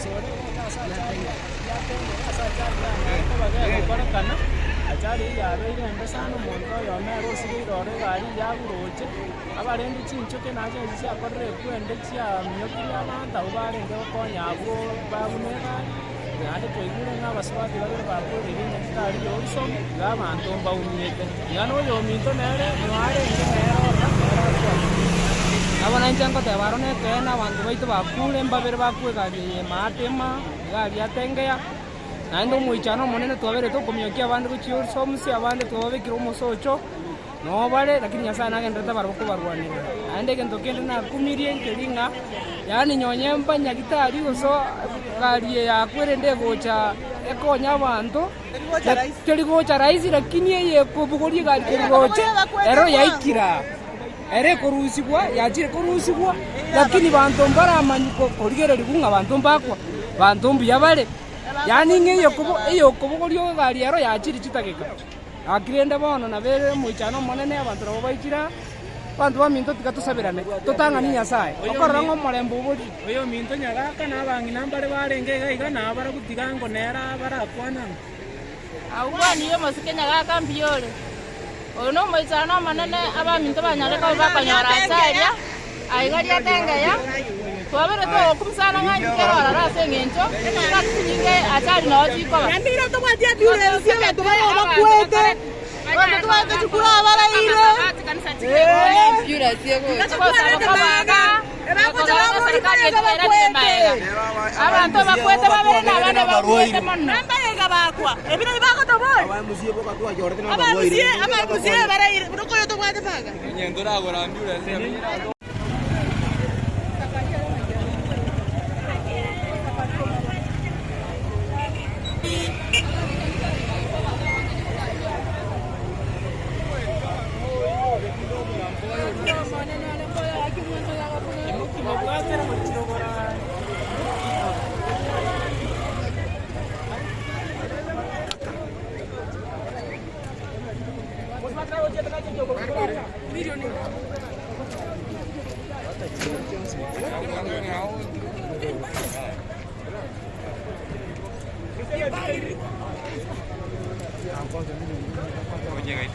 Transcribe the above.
sore ya tengo asa chari ko bagay ko kana achari ya beire ndasano monto yo mero sigirore gari ya guroche abarendi chinchoke naje isi akorre kwende chia myokiri abanta ubarenge bakonya abo babunega ande twigure n'abaswati bagere bakore ibintu bitari yose gabantu mbawunyete yano yo minto nere nware ngero abana nchango te barone kena bantu baitu bakule mbabere bakwe gari matema gari atengea nando muichano monene twabere tukomyokia abandi guchiyo somusi abandi twabekira umusocho no bale lakini nyasa nagendeta baroko barwanira ande gento kende na kumirie nkelinga yani nyonye mpanya gitari uso gari ya kwerende gocha ekonya abantu keri gocha raisi lakini ye kubugori gari keri gocha ero yaikira ere korusibwa yachire korusibwa lakini bantu mbara amanyiko korigere ligunga bantu mbakwa bantu mbiyabale yani ngeyo kubo golyo gari ero yachiri chitageka akirenda bono na bere muichano monene abantu ro baikira bantu baminto tikatusabirane totanga ni nyasaye okorora ngo morembo buri oyo minto nyagaka na bangi nambare barenge gaiga na bara gutigango nera bara kwana awani yo mosikenya gaka mbiole ono muichano monene abaminto banyale ka bakanyara asaria aigari atengeya twabere to kumsana ngani kero arara sengencho katinge achari na ojiko yambira to mwatia dure sio to bakwete watu tuweze chukua wala ile yura sio kwa sababu baba kwa serikali yetu era maega abantu bakwete babere na bana bakwete monna mbega bakwa ebino bako to boy abamusie boka kwa jorte na baboire abamusie bare ruko yo to bwate paga nyendora agora mbiura sio Llega